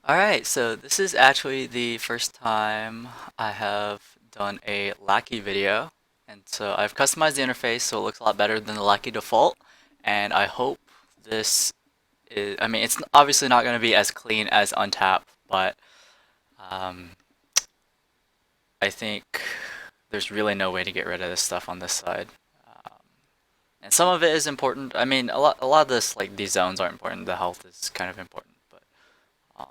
Alright, so this is actually the first time I have done a Lackey video, and so I've customized the interface so it looks a lot better than the Lackey default, and I hope this is, I mean, it's obviously not going to be as clean as Untap, but um, I think there's really no way to get rid of this stuff on this side. Um, and some of it is important. I mean, a lot of this, like, these zones aren't important, the health is kind of important, but um,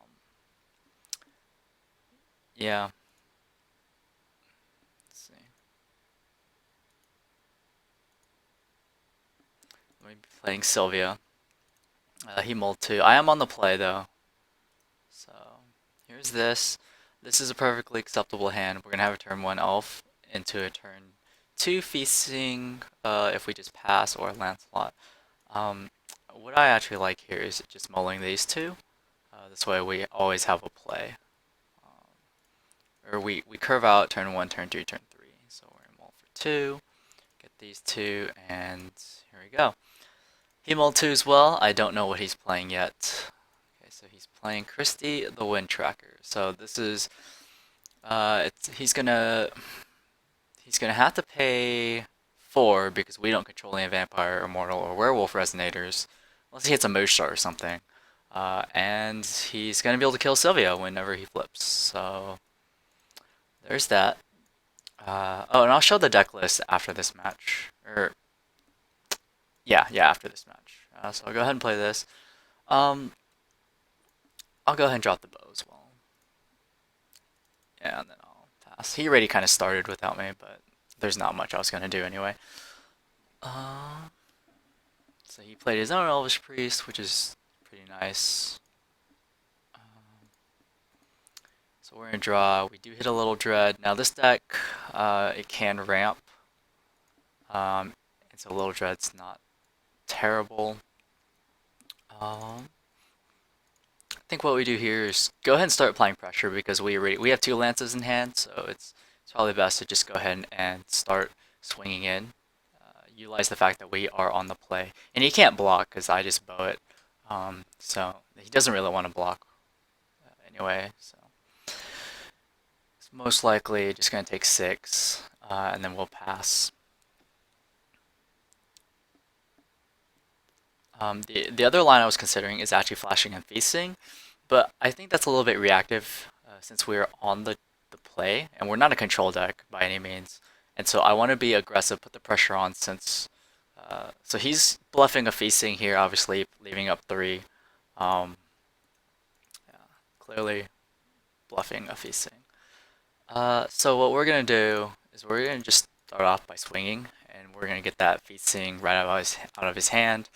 yeah, let's see. Let me be playing Sylvia. He mulled too. I am on the play though. So here's this. This is a perfectly acceptable hand. We're gonna have a turn one elf into a turn two feasting if we just pass or Lancelot. Um, what I actually like here is just mulling these two. This way we always have a play. Or we curve out turn one, turn two, turn three. So we're gonna mull for two, get these two, and here we go. He mulled two as well. I don't know what he's playing yet. Okay, so he's playing Christie, the Wind Tracker. So this is, he's gonna have to pay 4 because we don't control any vampire, immortal, or werewolf resonators, unless he hits a Moose Shard or something. And he's gonna be able to kill Sylvia whenever he flips. So there's that. Oh, and I'll show the deck list after this match. Or yeah, after this match. So I'll go ahead and play this. Um, I'll go ahead and drop the bow as well. Yeah, and then I'll pass. He already kind of started without me, but there's not much I was going to do anyway. Uh, so he played his own Elvish Priest, which is pretty nice. So we're going to draw. We do hit a little Dread. Now this deck, it can ramp. And so little Dread's not terrible. I think what we do here is go ahead and start applying pressure because we have 2 lances in hand, so it's probably best to just go ahead and start swinging in. Utilize the fact that we are on the play, and he can't block because I just bow it, so he doesn't really want to block anyway. So it's most likely just going to take 6, and then we'll pass. The other line I was considering is actually flashing and feasting, but I think that's a little bit reactive since we're on the play, and we're not a control deck by any means. And so I want to be aggressive, put the pressure on since... so he's bluffing a feasting here, obviously, leaving up 3. Um, yeah, clearly bluffing a feasting. So what we're going to do is we're going to just start off by swinging, and we're going to get that feasting right out of his hand.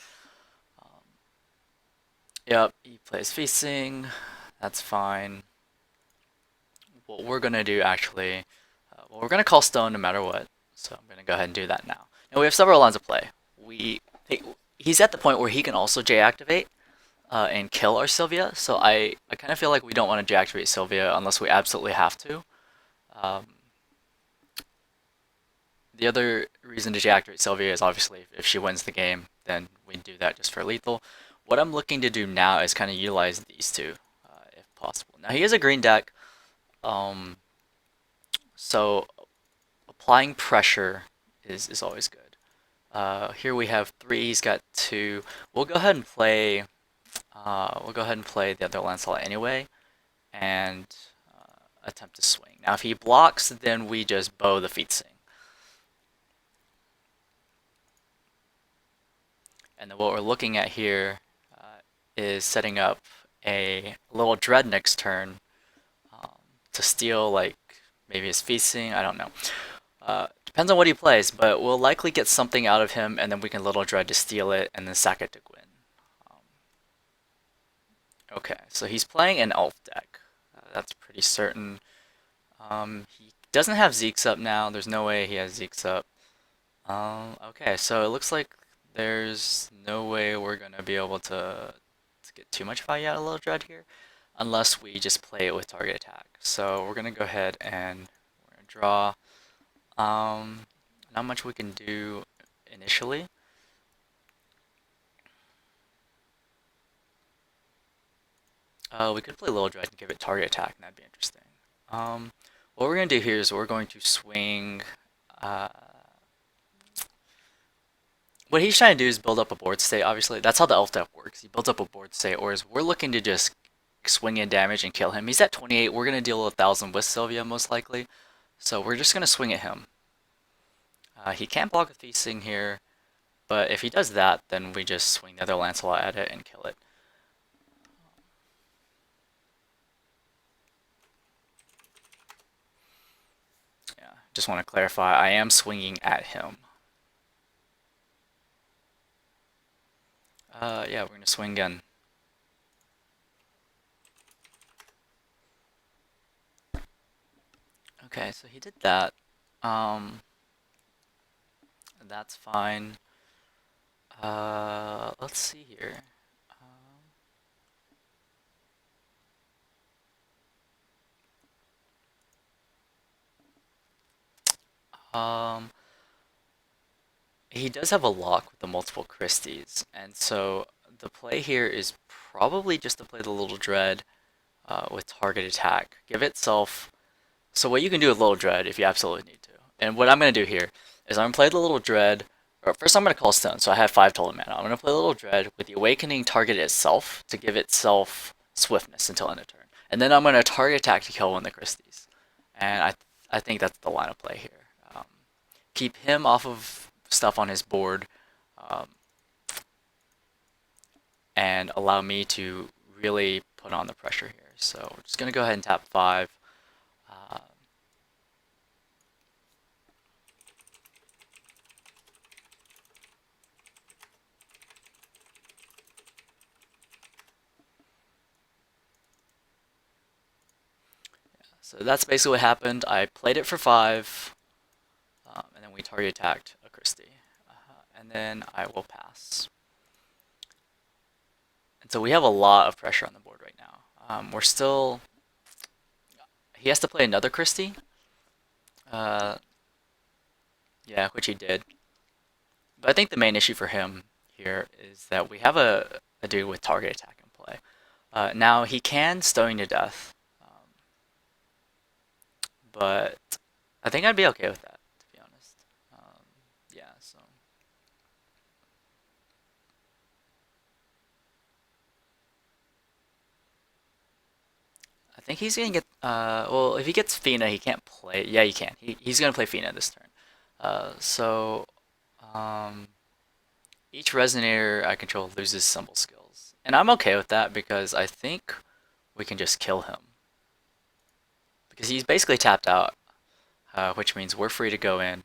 Yep, he plays feasting. That's fine. What we're gonna do actually, well, we're gonna call stone no matter what. So I'm gonna go ahead and do that now. Now we have several lines of play. He's at the point where he can also J-activate and kill our Sylvia. So I kind of feel like we don't want to J-activate Sylvia unless we absolutely have to. Um, the other reason to J-activate Sylvia is obviously if she wins the game, then we do that just for lethal. What I'm looking to do now is kind of utilize these two, if possible. Now he has a green deck, so applying pressure is always good. Here we have 3. He's got 2. We'll go ahead and play. We'll go ahead and play the other Lancelot anyway, and attempt to swing. Now if he blocks, then we just bow the Fiethsing. And then what we're looking at here is setting up a little Dread next turn to steal, like, maybe his feasting, I don't know. Depends on what he plays, but we'll likely get something out of him, and then we can Little Dread to steal it, and then sack it to Gwyn. Okay, so he's playing an Elf deck. That's pretty certain. He doesn't have Zeke's up now. There's no way he has Zeke's up. Okay, so it looks like there's no way we're going to be able to get too much value out of Little Dread here, unless we just play it with target attack. So we're going to go ahead and we're going to draw. Not much we can do initially. We could play Little Dread and give it target attack, and that'd be interesting. What we're going to do here is we're going to swing... Uh, what he's trying to do is build up a board state, obviously. That's how the elf deck works. He builds up a board state, whereas we're looking to just swing in damage and kill him. He's at 28. We're going to deal 1,000 with Sylvia, most likely. So we're just going to swing at him. He can't block with Fiethsing here, but if he does that, then we just swing the other Lancelot at it and kill it. Yeah, just want to clarify, I am swinging at him. Yeah, we're going to swing again. Okay, so he did that. That's fine. Let's see here. He does have a lock with the multiple Christies, and so the play here is probably just to play the Little Dread with target attack. Give itself... So what you can do with Little Dread if you absolutely need to, and what I'm going to do here is I'm going to play the Little Dread, or first I'm going to call Stone, so I have 5 total mana. I'm going to play the Little Dread with the Awakening target itself to give itself swiftness until end of turn. And then I'm going to target attack to kill one of the Christies. And I think that's the line of play here. Keep him off of stuff on his board, and allow me to really put on the pressure here. So we're just going to go ahead and tap 5. So that's basically what happened. I played it for 5, and then we target attacked a Christie. And then I will pass. And so we have a lot of pressure on the board right now. We're still... He has to play another Christie. Yeah, which he did. But I think the main issue for him here is that we have a dude with target attack in play. Now, he can stone to death. But I think I'd be okay with that, to be honest. Yeah, so... I think he's going to get... well, if he gets Fina, he can't play... Yeah, he can. He's going to play Fina this turn. So... each Resonator I control loses symbol skills. And I'm okay with that because I think we can just kill him. Because he's basically tapped out, which means we're free to go in.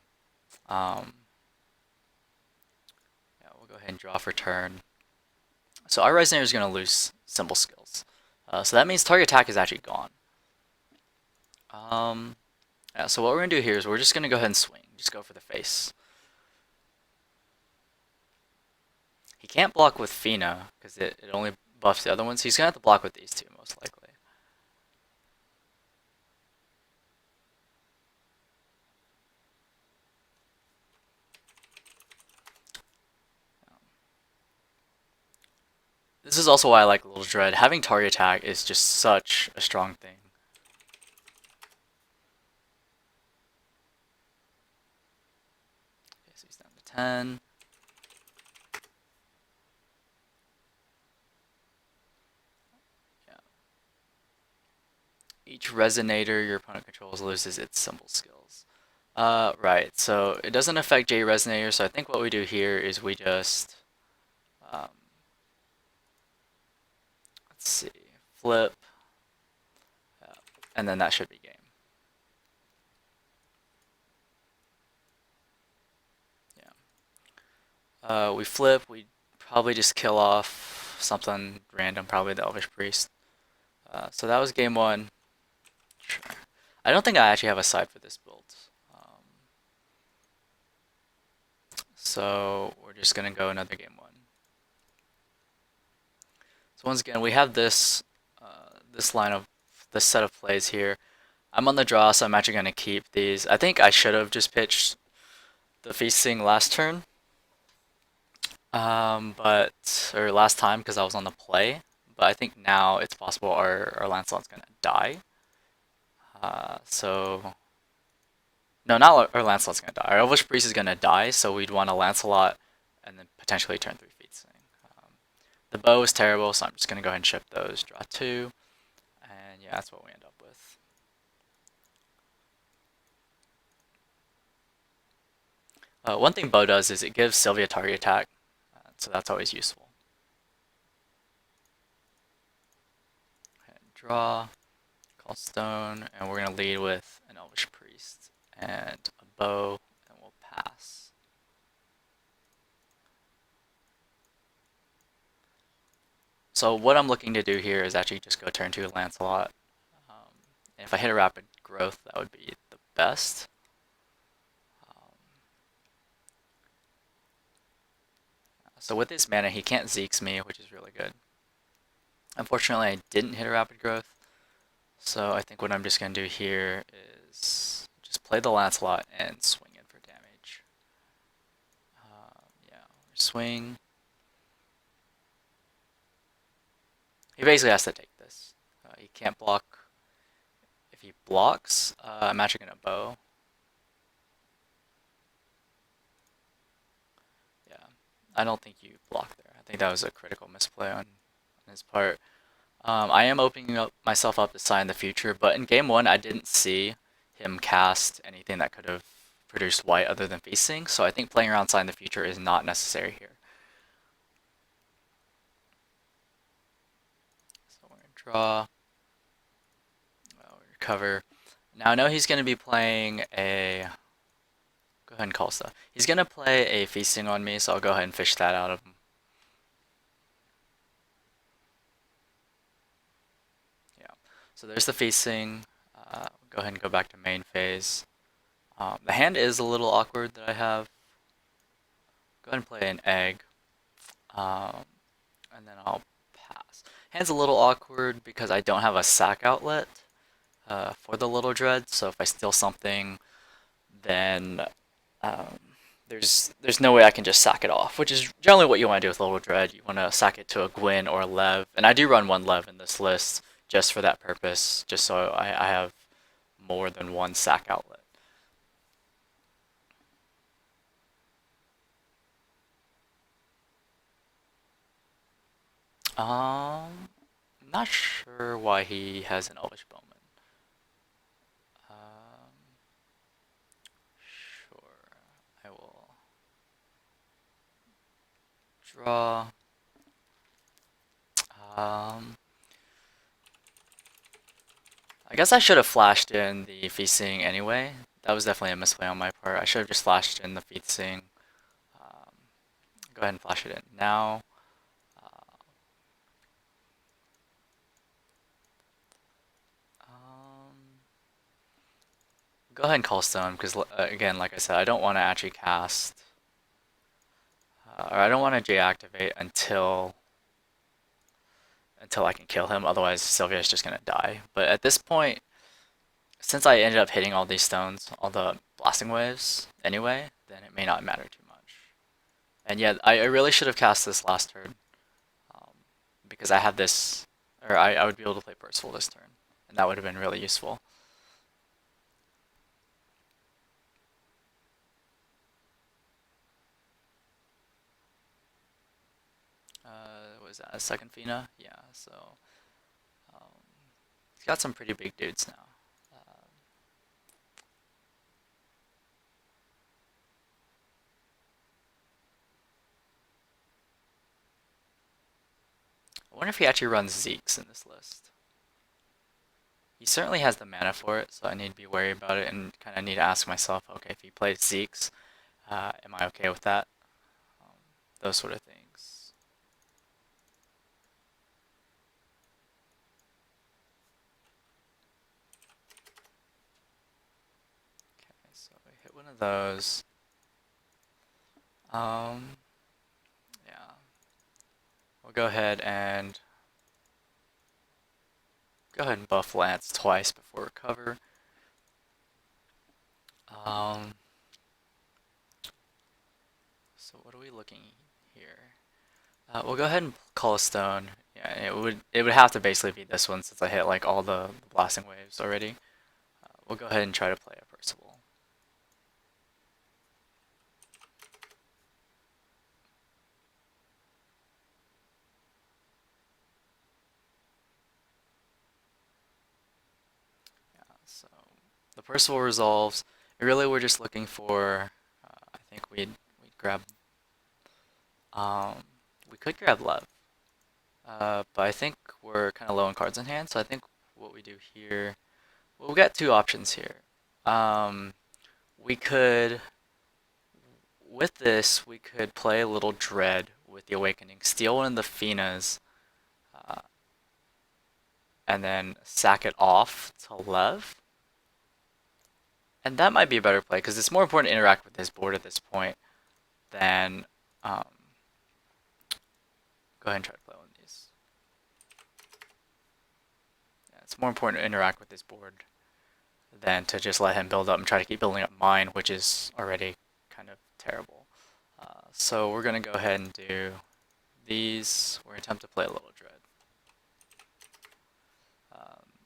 Yeah, we'll go ahead and draw for turn. So our Resonator is going to lose symbol skills. So that means target attack is actually gone. Yeah, so what we're going to do here is we're just going to go ahead and swing. Just go for the face. He can't block with Fina because it only buffs the other ones. He's going to have to block with these two, most likely. This is also why I like Little Dread. Having target attack is just such a strong thing. Okay, so he's down to 10. Yeah. Each Resonator your opponent controls loses its symbol skills. Right, so it doesn't affect J Resonator, so I think what we do here is we just... let's see, flip, and then that should be game. Yeah. We flip, we probably just kill off something random, probably the Elvish Priest. So that was game 1. Sure. I don't think I actually have a side for this build. So we're just going to go another game 1. So once again, we have this this set of plays here. I'm on the draw, so I'm actually going to keep these. I think I should have just pitched the Fiethsing last turn, or last time because I was on the play. but I think now it's possible our Lancelot's gonna die. So no, not our Lancelot's gonna die. Our Elvish Priest is gonna die, so we'd want a Lancelot and then potentially turn 3 Fiethsing. The bow is terrible, so I'm just gonna go ahead and ship those. Draw 2, and yeah, that's what we end up with. One thing bow does is it gives Sylvia target attack, so that's always useful. And draw, call stone, and we're gonna lead with an Elvish Priest and a bow, and we'll pass. So what I'm looking to do here is actually just go turn 2 Lancelot. And if I hit a rapid growth, that would be the best. So with his mana, he can't Zeke's me, which is really good. Unfortunately, I didn't hit a rapid growth, so I think what I'm just going to do here is just play the Lancelot and swing in for damage. Yeah, swing. He basically has to take this. He can't block. If he blocks, I'm actually going to bow. Yeah, I don't think you block there. I think that was a critical misplay on his part. I am opening up myself up to Sign the Future, but in game 1 I didn't see him cast anything that could have produced white other than Fiethsing, so I think playing around Sign the Future is not necessary here. So we're going to draw, recover. Now I know he's going to be playing a... Go ahead and call stuff. He's going to play a Fiethsing on me, so I'll go ahead and fish that out of him. So there's the Fiethsing. Go ahead and go back to main phase. The hand is a little awkward that I have. Go ahead and play an egg. And then I'll pass. Hand's a little awkward because I don't have a sack outlet for the Little Dread, so if I steal something, then there's no way I can just sack it off, which is generally what you want to do with Little Dread. You want to sack it to a Gwyn or a Lev, and I do run one Lev in this list just for that purpose, just so I have more than one sack outlet. Not sure why he has an Elvish Bowman. Sure, I will draw. I guess I should have flashed in the Fiethsing anyway. That was definitely a misplay on my part. I should have just flashed in the Fiethsing. Go ahead and flash it in now. Go ahead and call stone because again, like I said, I don't want to actually cast, or I don't want to J-activate until I can kill him. Otherwise, Sylvia is just gonna die. But at this point, since I ended up hitting all these stones, all the blasting waves anyway, then it may not matter too much. And yeah, I really should have cast this last turn because I had this, or I would be able to play Perceval this turn, and that would have been really useful. What is that, a second Fina? Yeah, so he's got some pretty big dudes now. I wonder if he actually runs Zeke's in this list. He certainly has the mana for it, so I need to be wary about it and kind of need to ask myself, okay, if he plays Zeke's, am I okay with that? Those sort of things. Okay, so we hit one of those. Yeah. We'll go ahead and buff Lance twice before recover. So what are we looking here? We'll go ahead and call a stone Yeah, it would have to basically be this one since I hit like all the blasting waves already. We'll go ahead and try to play a Perceval. Yeah, so the Perceval resolves. Really, we're just looking for. I think we'd grab. Um, we could grab Lev, but I think we're kind of low on cards in hand. So I think what we do here. Well, we got two options here. Um, we could, with this, we could play a little Dread with the Awakening, steal one of the Finas, uh, and then sack it off to Lev. And that might be a better play because it's more important to interact with his board at this point than. Go ahead and try to play one of these. Yeah, it's more important to interact with his board than to just let him build up and try to keep building up mine, which is already kind of terrible. So we're going to go ahead and do these. We're going to attempt to play a little Dread.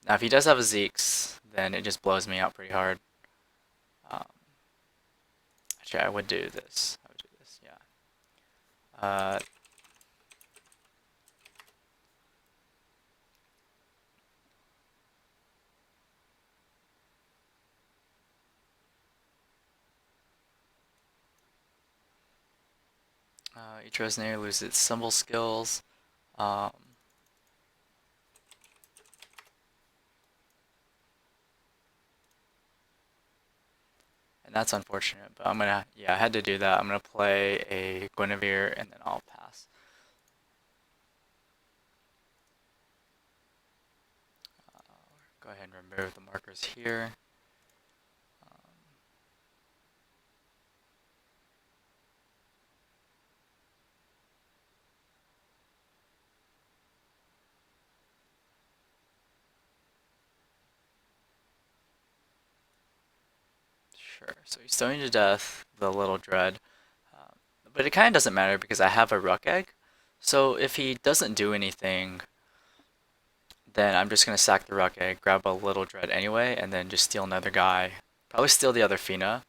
Now, if he does have a Zeeks, then it just blows me out pretty hard. Actually, I would do this. I would do this, yeah. Each resonator loses its symbol skills. And that's unfortunate, but I'm gonna, yeah, I had to do that. I'm gonna play a Guinevere and then I'll pass. Go ahead and remove the markers here. Sure, so he's stoned to death, the little Dread. But it kind of doesn't matter because I have a Rukh egg. So if he doesn't do anything, then I'm just going to sack the Rukh egg, grab a little Dread anyway, and then just steal another guy. Probably steal the other Fina.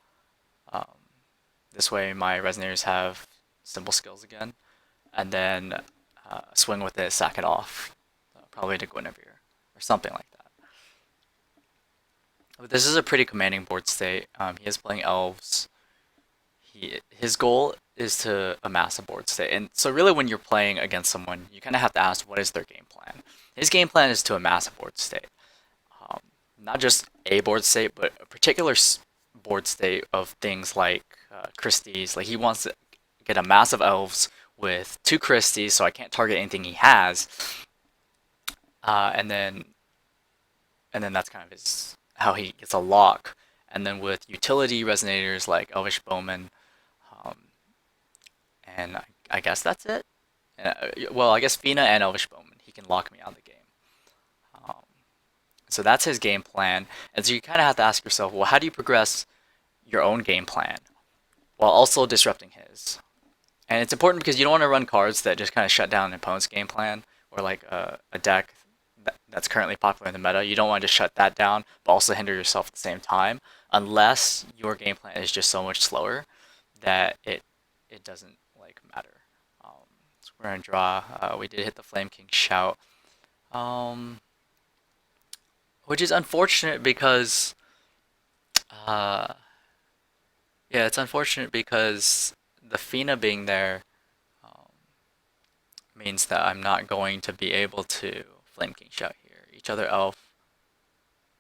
This way my Resonators have symbol skills again. And then swing with it, sack it off. Probably to Guinevere or something like that. But this is a pretty commanding board state. He is playing Elves. His goal is to amass a board state. And so really when you're playing against someone, you kind of have to ask what is their game plan. His game plan is to amass a board state. Not just a board state, but a particular board state of things like Christie's. Like he wants to get a mass of Elves with 2 Christies, so I can't target anything he has. And then that's kind of how he gets a lock. And then with utility resonators like Elvish Bowman, and I guess that's it. Well, I guess Fina and Elvish Bowman, he can lock me out of the game. So that's his game plan. And so you kind of have to ask yourself, well, how do you progress your own game plan while also disrupting his? And it's important because you don't want to run cards that just kind of shut down an opponent's game plan, or like a deck that's currently popular in the meta. You don't want to just shut that down, but also hinder yourself at the same time, unless your game plan is just so much slower that it doesn't like matter. So we're gonna draw. We did hit the Flame King shout, which is unfortunate because, yeah, it's unfortunate because the Fina being there means that I'm not going to be able to Flame King shout here. Each other elf.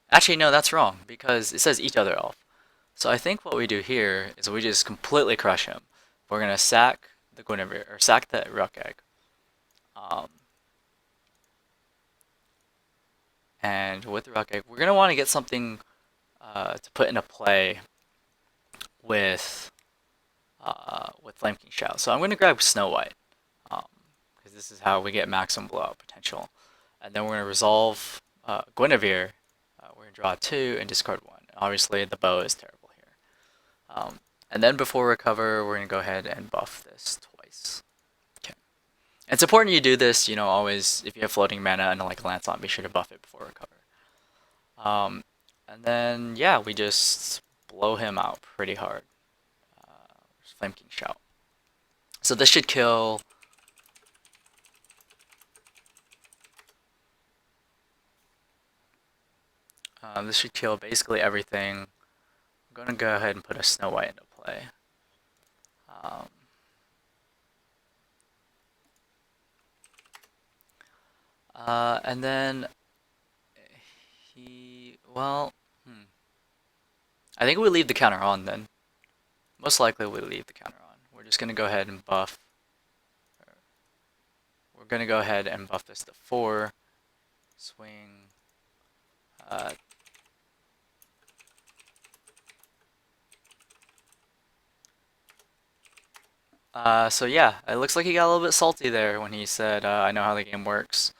Actually, no, that's wrong because it says each other elf. So I think what we do here is we just completely crush him. We're gonna sack the Guinevere or sack the Rukh egg. And with the Rukh egg, we're gonna want to get something to put into play with Flame King shout. So I'm gonna grab Snow White because this is how we get maximum blowout potential. And then we're gonna resolve Guinevere. We're gonna draw 2 and discard 1. Obviously, the bow is terrible here. And then before recover, we're gonna go ahead and buff this twice. Okay. It's important you do this, you know, always, if you have floating mana and like Lancelot, be sure to buff it before recover. Um, and then, yeah, we just blow him out pretty hard. Flame King Shout. So this should kill. This should kill basically everything. I'm gonna go ahead and put a Snow White into play. Um, and then well, I think we leave the counter on then. Most likely we leave the counter on. We're just gonna go ahead and buff. We're gonna go ahead and buff this to 4. Swing. Uh, so yeah, it looks like he got a little bit salty there when he said, I know how the game works.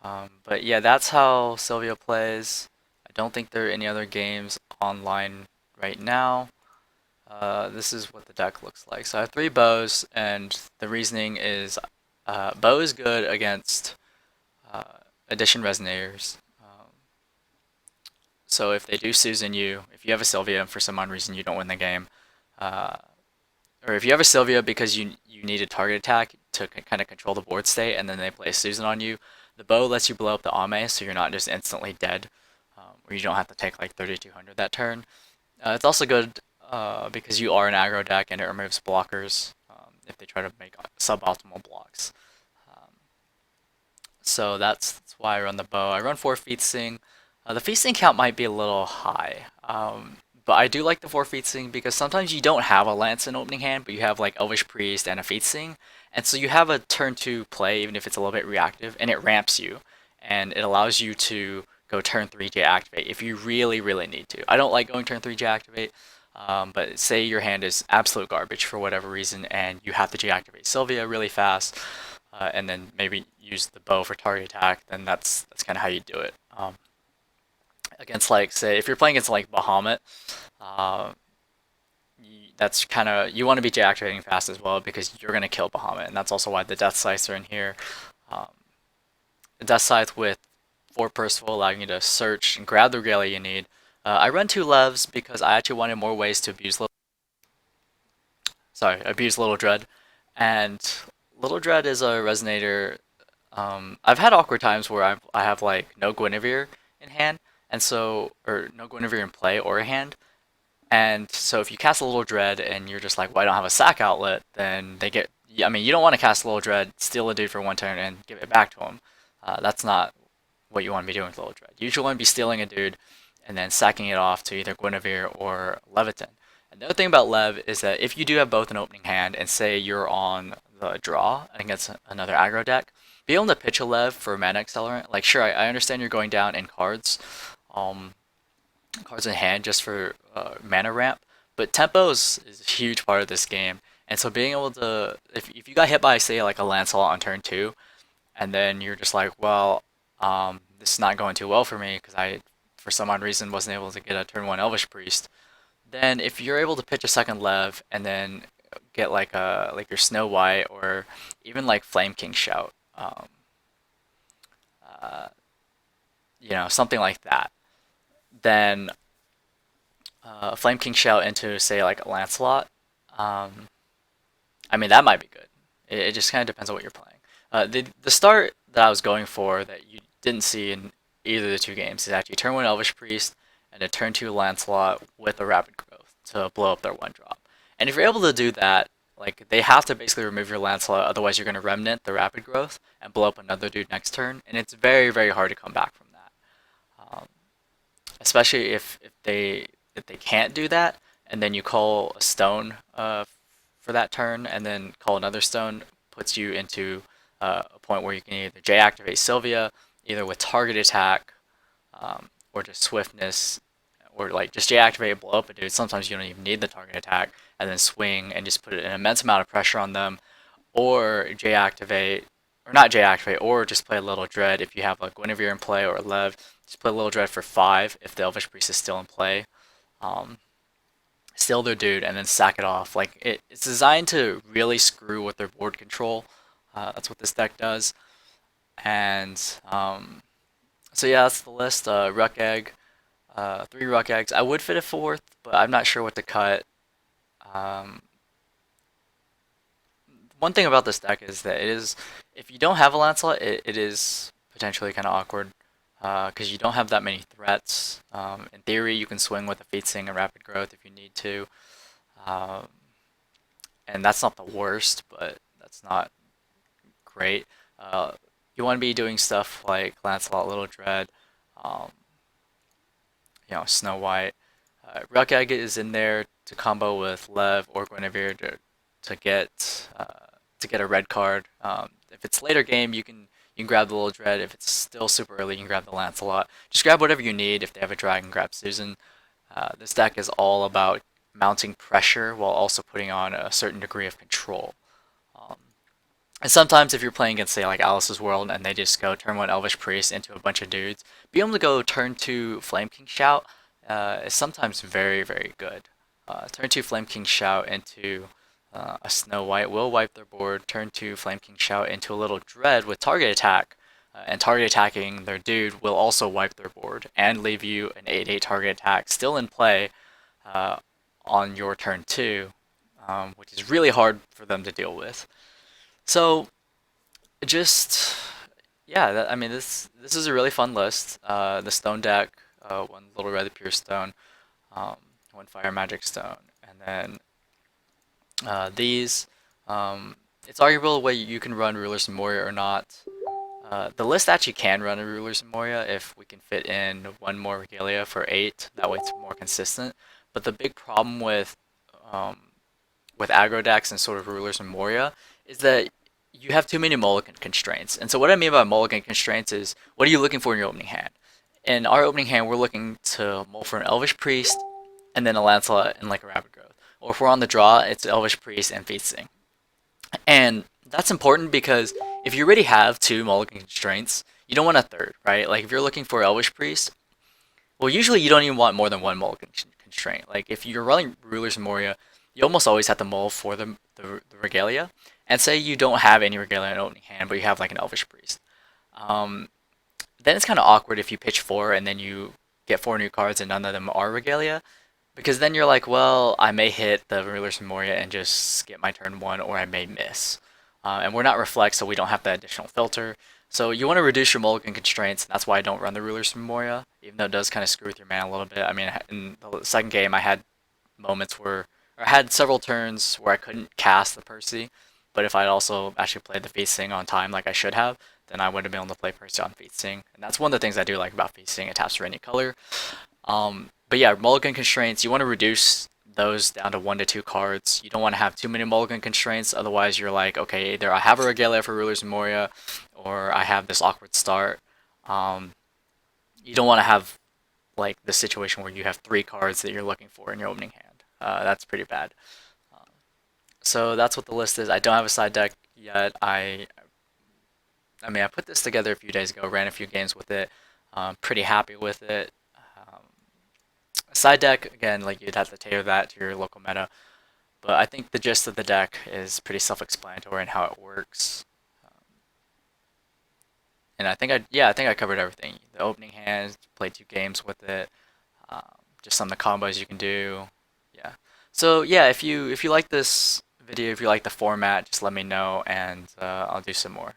But yeah, that's how Sylvia plays. I don't think there are any other games online right now. This is what the deck looks like. So I have 3 bows, and the reasoning is bow is good against uh, addition resonators. So if they do Susan you, if you have a Sylvia and for some odd reason you don't win the game, uh, or if you have a Sylvia because you need a target attack to kind of control the board state, and then they play a Susan on you, the bow lets you blow up the Ame, so you're not just instantly dead, or you don't have to take like 3200 that turn. It's also good because you are an aggro deck and it removes blockers if they try to make suboptimal blocks. Um, so that's why I run the bow. I run 4 Fiethsing. The Fiethsing count might be a little high, but I do like the 4 Fiethsing because sometimes you don't have a Lance in opening hand, but you have like Elvish Priest and a Fiethsing, and so you have a turn 2 play even if it's a little bit reactive, and it ramps you, and it allows you to go turn 3 J activate if you really, really need to. I don't like going turn 3 J activate, but say your hand is absolute garbage for whatever reason and you have to J activate Sylvia really fast, and then maybe use the bow for target attack, then that's kind of how you do it. Against like, say, if you're playing against like Bahamut, uh, that's kind of, you want to be J activating fast as well because you're going to kill Bahamut, and that's also why the Deathcythes are in here. Um, the Deathcythe with 4 Perceval allowing you to search and grab the grail you need. I run 2 Levs because I actually wanted more ways to abuse Little Dread, and Little Dread is a resonator. I've had awkward times where I have like no Guinevere in hand, and so, or no Guinevere in play or a hand, and so if you cast a Little Dread and you're just like, well, I don't have a sack outlet, then they get. I mean, you don't want to cast a Little Dread, steal a dude for 1 turn, and give it back to him. That's not what you want to be doing with Little Dread. You usually want to be stealing a dude and then sacking it off to either Guinevere or Laevateinn. And the other thing about Lev is that if you do have both an opening hand, and say you're on the draw against another aggro deck, be able to pitch a Lev for mana accelerant. Like, sure, I understand you're going down in cards, um, cards in hand just for mana ramp, but tempo is a huge part of this game. And so being able to, if you got hit by, say, like a Lancelot on turn 2, and then you're just like, well, this is not going too well for me because I, for some odd reason, wasn't able to get a turn 1 Elvish Priest, then if you're able to pitch a second Lev and then get like your Snow White or even like Flame King Shout, uh, something like that, then Flame King Shout into, say, like a Lancelot, um, I mean, that might be good. It just kind of depends on what you're playing. The start that I was going for that you didn't see in either of the 2 games is actually turn 1 Elvish Priest and a turn 2 Lancelot with a rapid growth to blow up their 1-drop. And if you're able to do that, like, they have to basically remove your Lancelot, otherwise you're going to remnant the rapid growth and blow up another dude next turn, and it's very, very hard to come back from that. Um, Especially if they can't do that, and then you call a stone for that turn, and then call another stone, puts you into a point where you can either J activate Sylvia, either with target attack, or just swiftness, or like just J activate and blow up a dude. Sometimes you don't even need the target attack, and then swing and just put an immense amount of pressure on them, or J activate, or not J activate, or just play a Little Dread if you have like Guinevere in play or a Lev. Just play a Little Dread for 5 if the Elvish Priest is still in play. Um, Steal their dude and then sack it off. Like, it's designed to really screw with their board control. That's what this deck does. And so yeah, that's the list. Rukh egg, 3 Rukh eggs. I would fit a fourth, but I'm not sure what to cut. Um, One thing about this deck is that if you don't have a Lancelot, it is potentially kind of awkward because you don't have that many threats. In theory, you can swing with a Fiethsing and Rapid Growth if you need to, um, and that's not the worst, but that's not great. Uh, you want to be doing stuff like Lancelot, Little Dread, um, Snow White. Rukh Egg is in there to combo with Lev or Guinevere to get to get a red card. If it's later game, you can grab the Little Dread. If it's still super early, you can grab the Lancelot. Just grab whatever you need. If they have a dragon, grab Susan. This deck is all about mounting pressure while also putting on a certain degree of control. Um, and sometimes if you're playing against, say, like Alice's World, and they just go turn 1 Elvish Priest into a bunch of dudes, being able to go turn 2 Flame King Shout is sometimes very, very good. Turn 2 Flame King Shout into a Snow White will wipe their board. Turn 2 Flame King Shout into a Little Dread with target attack, and target attacking their dude will also wipe their board and leave you an 8/8 target attack still in play uh, on your turn 2, which is really hard for them to deal with. So just yeah, I mean this is a really fun list. The stone deck, 1 Little Red Pure Stone, 1 Fire Magic Stone, and then these. It's arguable whether you can run Rulers of Moria or not. The list actually can run a Rulers of Moria if we can fit in 1 more Regalia for 8. That way it's more consistent. But the big problem um, with aggro decks and sort of Rulers of Moria is that you have too many mulligan constraints. And so what I mean by mulligan constraints is, what are you looking for in your opening hand? In our opening hand, we're looking to mull for an Elvish Priest, and then a Lancelot and like a Rapid Growth. Or if we're on the draw, it's Elvish Priest and Fiethsing. And that's important because if you already have 2 mulligan constraints, you don't want a third, right? Like if you're looking for Elvish Priest, well, usually you don't even want more than 1 mulligan constraint. Like if you're running Rulers of Moria, you almost always have to mull for the Regalia. And say you don't have any Regalia in opening hand, but you have like an Elvish Priest. Um, then it's kind of awkward if you pitch 4 and then you get 4 new cards and none of them are Regalia. Because then you're like, well, I may hit the Rulers of Moria and just skip my turn 1, or I may miss. And we're not Reflect, so we don't have that additional filter. So you want to reduce your mulligan constraints, and that's why I don't run the Rulers of Moria, even though it does kind of screw with your mana a little bit. I mean, in the second game, I had moments where, or I had several turns where I couldn't cast the Percy, but if I'd also actually played the Fiethsing on time like I should have, then I would have been able to play Percy on Fiethsing. And that's one of the things I do like about Fiethsing. It taps for any color. But yeah, mulligan constraints, you want to reduce those down to 1 to 2 cards. You don't want to have too many mulligan constraints, otherwise you're like, okay, either I have a Regalia for Rulers of Moria, or I have this awkward start. You don't want to have like the situation where you have 3 cards that you're looking for in your opening hand. That's pretty bad. Um, so that's what the list is. I don't have a side deck yet. I mean, I put this together a few days ago, ran a few games with it. Pretty happy with it. Side deck, again, like you'd have to tailor that to your local meta. But I think the gist of the deck is pretty self-explanatory in how it works. And I think I covered everything. The opening hand, play 2 games with it. Um, just some of the combos you can do. Yeah. So yeah, if you like this video, if you like the format, just let me know, and I'll do some more.